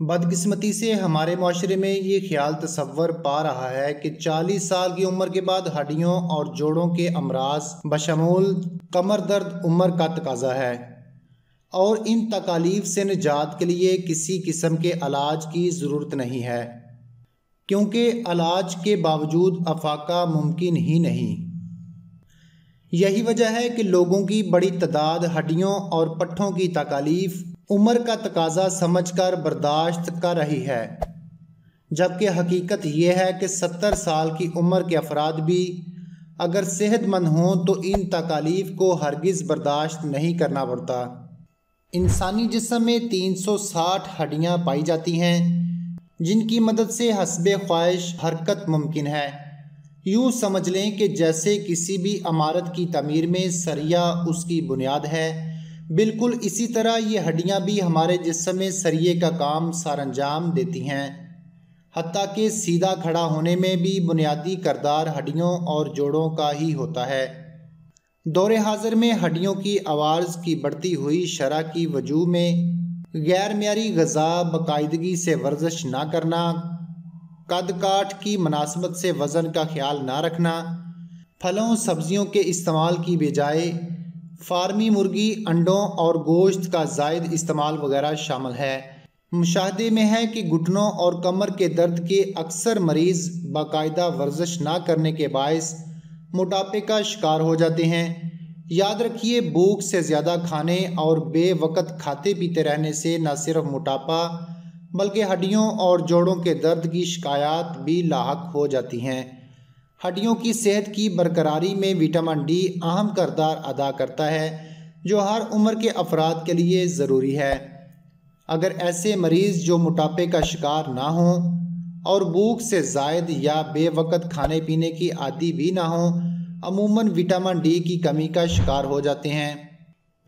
بدقسمتی سے ہمارے معاشرے میں یہ خیال تصور پا رہا ہے کہ 40 سال کی عمر کے بعد ہڈیوں اور جوڑوں کے امراض بشمول کمر درد عمر کا تقاضا ہے، اور ان تکالیف سے نجات کے لیے کسی قسم کے علاج کی ضرورت نہیں ہے، کیونکہ علاج کے باوجود افاقہ ممکن ہی نہیں۔ یہی وجہ ہے کہ لوگوں کی بڑی تعداد ہڈیوں اور پٹھوں کی تکالیف عمر کا تقاضا سمجھ کر برداشت کر رہی ہے، جبکہ حقیقت یہ ہے کہ 70 سال کی عمر کے افراد بھی اگر صحت مند ہوں تو ان تکالیف کو ہرگز برداشت نہیں کرنا پڑتا۔ انسانی جسم میں 360 ہڈیاں پائی جاتی ہیں جن کی مدد سے حسب خواہش حرکت ممکن ہے۔ یوں سمجھ لیں کہ جیسے کسی بھی عمارت کی تعمیر میں سریہ اس کی بنیاد ہے، بالکل اسی طرح یہ ہڈیاں بھی ہمارے جسم میں سریے کا کام سر انجام دیتی ہیں، حتیٰ کہ سیدھا کھڑا ہونے میں بھی بنیادی کردار ہڈیوں اور جوڑوں کا ہی ہوتا ہے۔ دور حاضر میں ہڈیوں کی عوارض کی بڑھتی ہوئی شرح کی وجوہ میں غیر معیاری غذا، باقاعدگی سے ورزش نہ کرنا، قد کاٹ کی مناسبت سے وزن کا خیال نہ رکھنا، پھلوں سبزیوں کے استعمال کی بجائے فارمی مرغی، انڈوں اور گوشت کا زائد استعمال وغیرہ شامل ہے۔ مشاہدے میں ہے کہ گھٹنوں اور کمر کے درد کے اکثر مریض باقاعدہ ورزش نہ کرنے کے باعث موٹاپے کا شکار ہو جاتے ہیں۔ یاد رکھیے، بھوک سے زیادہ کھانے اور بے وقت کھاتے پیتے رہنے سے نہ صرف موٹاپا بلکہ ہڈیوں اور جوڑوں کے درد کی شکایات بھی لاحق ہو جاتی ہیں۔ ہڈیوں کی صحت کی برقراری میں وٹامن ڈی اہم کردار ادا کرتا ہے، جو ہر عمر کے افراد کے لیے ضروری ہے۔ اگر ایسے مریض جو موٹاپے کا شکار نہ ہوں اور بھوک سے زائد یا بے وقت کھانے پینے کی عادی بھی نہ ہوں، عموماً وٹامن ڈی کی کمی کا شکار ہو جاتے ہیں۔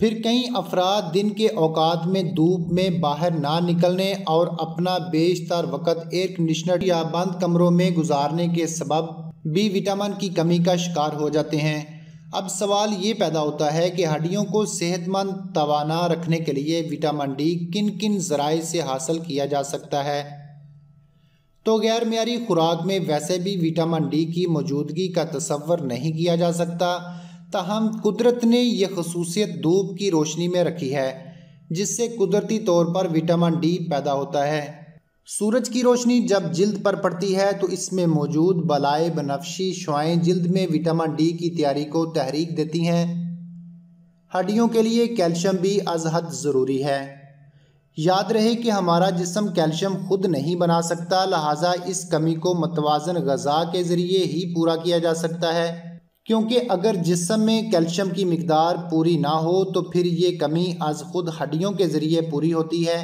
پھر کئی افراد دن کے اوقات میں دھوپ میں باہر نہ نکلنے اور اپنا بیشتر وقت ایئر کنڈیشنر یا بند کمروں میں گزارنے کے سبب بھی وٹامن کی کمی کا شکار ہو جاتے ہیں۔ اب سوال یہ پیدا ہوتا ہے کہ ہڈیوں کو صحت مند توانا رکھنے کے لیے وٹامن ڈی کن کن ذرائع سے حاصل کیا جا سکتا ہے؟ تو غیر معیاری خوراک میں ویسے بھی وٹامن ڈی کی موجودگی کا تصور نہیں کیا جا سکتا، تاہم قدرت نے یہ خصوصیت دھوپ کی روشنی میں رکھی ہے، جس سے قدرتی طور پر وٹامن ڈی پیدا ہوتا ہے۔ سورج کی روشنی جب جلد پر پڑتی ہے تو اس میں موجود بالائے بنفشی شعاعیں جلد میں وٹامن ڈی کی تیاری کو تحریک دیتی ہیں۔ ہڈیوں کے لیے کیلشیم بھی از حد ضروری ہے۔ یاد رہے کہ ہمارا جسم کیلشیم خود نہیں بنا سکتا، لہٰذا اس کمی کو متوازن غذا کے ذریعے ہی پورا کیا جا سکتا ہے، کیونکہ اگر جسم میں کیلشیم کی مقدار پوری نہ ہو تو پھر یہ کمی از خود ہڈیوں کے ذریعے پوری ہوتی ہے،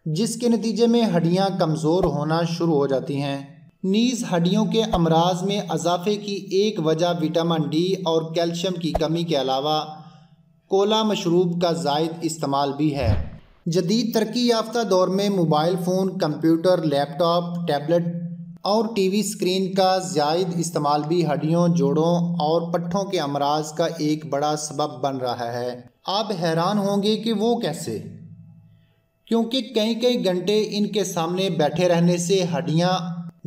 جس کے نتیجے میں ہڈیاں کمزور ہونا شروع ہو جاتی ہیں۔ نیز ہڈیوں کے امراض میں اضافے کی ایک وجہ وٹامن ڈی اور کیلشیم کی کمی کے علاوہ کولا مشروب کا زائد استعمال بھی ہے۔ جدید ترقی یافتہ دور میں موبائل فون، کمپیوٹر، لیپ ٹاپ، ٹیبلٹ اور ٹی وی اسکرین کا زائد استعمال بھی ہڈیوں، جوڑوں اور پٹھوں کے امراض کا ایک بڑا سبب بن رہا ہے۔ آپ حیران ہوں گے کہ وہ کیسے؟ کیونکہ کئی گھنٹے ان کے سامنے بیٹھے رہنے سے ہڈیاں،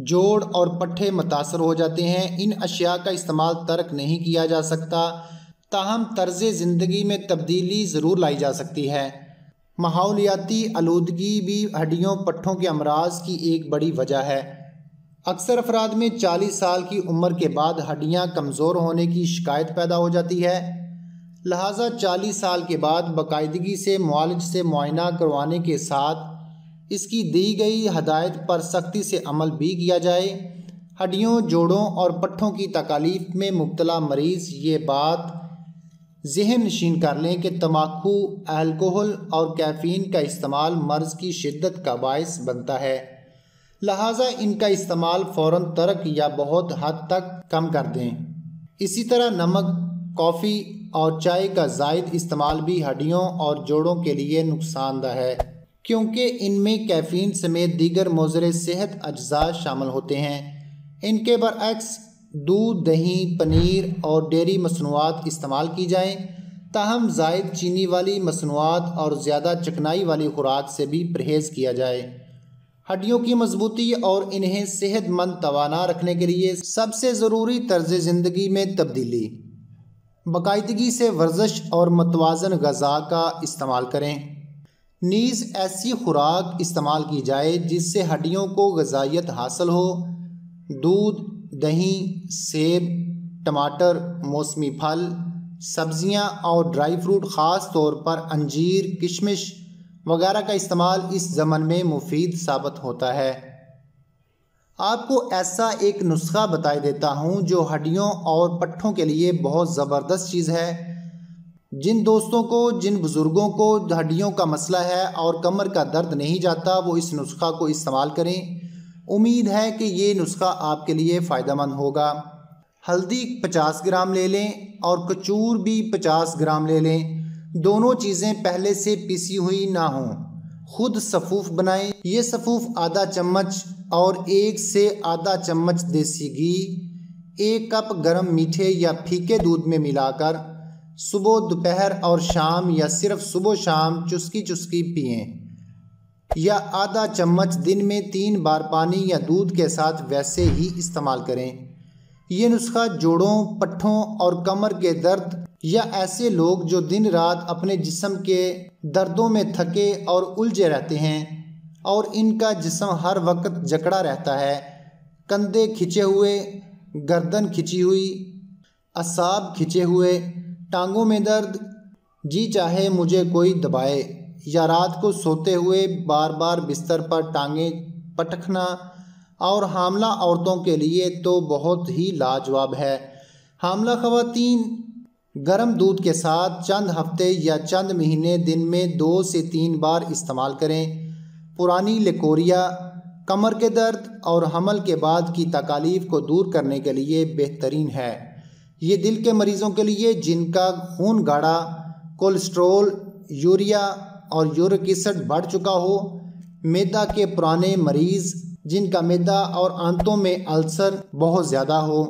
جوڑ اور پٹھے متاثر ہو جاتے ہیں۔ ان اشیاء کا استعمال ترک نہیں کیا جا سکتا، تاہم طرز زندگی میں تبدیلی ضرور لائی جا سکتی ہے۔ ماحولیاتی آلودگی بھی ہڈیوں پٹھوں کے امراض کی ایک بڑی وجہ ہے۔ اکثر افراد میں 40 سال کی عمر کے بعد ہڈیاں کمزور ہونے کی شکایت پیدا ہو جاتی ہے، لہٰذا 40 سال کے بعد باقاعدگی سے معالج سے معائنہ کروانے کے ساتھ اس کی دی گئی ہدایت پر سختی سے عمل بھی کیا جائے۔ ہڈیوں، جوڑوں اور پٹھوں کی تکالیف میں مبتلا مریض یہ بات ذہن نشین کر لیں کہ تمباکو، الکحل اور کیفین کا استعمال مرض کی شدت کا باعث بنتا ہے، لہٰذا ان کا استعمال فوراً ترک یا بہت حد تک کم کر دیں۔ اسی طرح نمک، کافی اور چائے کا زائد استعمال بھی ہڈیوں اور جوڑوں کے لیے نقصان دہ ہے، کیونکہ ان میں کیفین سمیت دیگر مضر صحت اجزاء شامل ہوتے ہیں۔ ان کے برعکس دودھ، دہی، پنیر اور ڈیری مصنوعات استعمال کی جائیں، تاہم زائد چینی والی مصنوعات اور زیادہ چکنائی والی خوراک سے بھی پرہیز کیا جائے۔ ہڈیوں کی مضبوطی اور انہیں صحت مند توانا رکھنے کے لیے سب سے ضروری طرز زندگی میں تبدیلی۔ باقاعدگی سے ورزش اور متوازن غذا کا استعمال کریں۔ نیز ایسی خوراک استعمال کی جائے جس سے ہڈیوں کو غذائیت حاصل ہو۔ دودھ، دہی، سیب، ٹماٹر، موسمی پھل، سبزیاں اور ڈرائی فروٹ، خاص طور پر انجیر، کشمش وغیرہ کا استعمال اس ضمن میں مفید ثابت ہوتا ہے۔ آپ کو ایسا ایک نسخہ بتا دیتا ہوں جو ہڈیوں اور پٹھوں کے لیے بہت زبردست چیز ہے۔ جن دوستوں کو، جن بزرگوں کو ہڈیوں کا مسئلہ ہے اور کمر کا درد نہیں جاتا، وہ اس نسخہ کو استعمال کریں۔ امید ہے کہ یہ نسخہ آپ کے لیے فائدہ مند ہوگا۔ ہلدی 50 گرام لے لیں اور کچور بھی 50 گرام لے لیں۔ دونوں چیزیں پہلے سے پیسی ہوئی نہ ہوں۔ خود سفوف بنائیں۔ یہ سفوف آدھا چمچ اور 1 سے آدھا چمچ دیسی گھی 1 کپ گرم میٹھے یا پھیکے دودھ میں ملا کر صبح، دوپہر اور شام یا صرف صبح شام چسکی چسکی پئیں، یا آدھا چمچ دن میں 3 بار پانی یا دودھ کے ساتھ ویسے ہی استعمال کریں۔ یہ نسخہ جوڑوں، پٹھوں اور کمر کے درد یا ایسے لوگ جو دن رات اپنے جسم کے دردوں میں تھکے اور الجھے رہتے ہیں اور ان کا جسم ہر وقت جکڑا رہتا ہے، کندھے کھچے ہوئے، گردن کھچی ہوئی، اعصاب کھچے ہوئے، ٹانگوں میں درد، جی چاہے مجھے کوئی دبائے، یا رات کو سوتے ہوئے بار بار بستر پر ٹانگیں پٹکنا، اور حاملہ عورتوں کے لیے تو بہت ہی لاجواب ہے۔ حاملہ خواتین گرم دودھ کے ساتھ چند ہفتے یا چند مہینے دن میں 2 سے 3 بار استعمال کریں۔ پرانی لیکوریا، کمر کے درد اور حمل کے بعد کی تکالیف کو دور کرنے کے لیے بہترین ہے۔ یہ دل کے مریضوں کے لیے جن کا خون گاڑھا، کولیسٹرول، یوریا اور یورک ایسڈ بڑھ چکا ہو، معدہ کے پرانے مریض جن کا معدہ اور آنتوں میں السر بہت زیادہ ہو،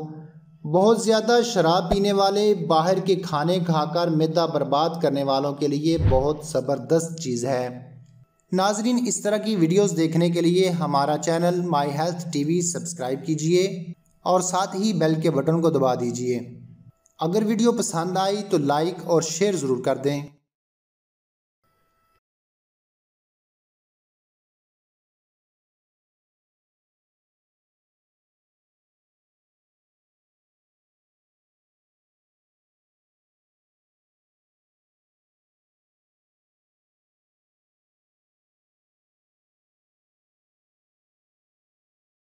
بہت زیادہ شراب پینے والے، باہر کے کھانے کھا کر معدہ برباد کرنے والوں کے لیے بہت زبردست چیز ہے۔ ناظرین، اس طرح کی ویڈیوز دیکھنے کے لیے ہمارا channel my health T V subscribe کیجئے اور ساتھ ہی بیل کے بٹن کو دبا دیجئے۔ اگر ویڈیو پسند آئی تو لائک اور شیئر ضرور کر دیں۔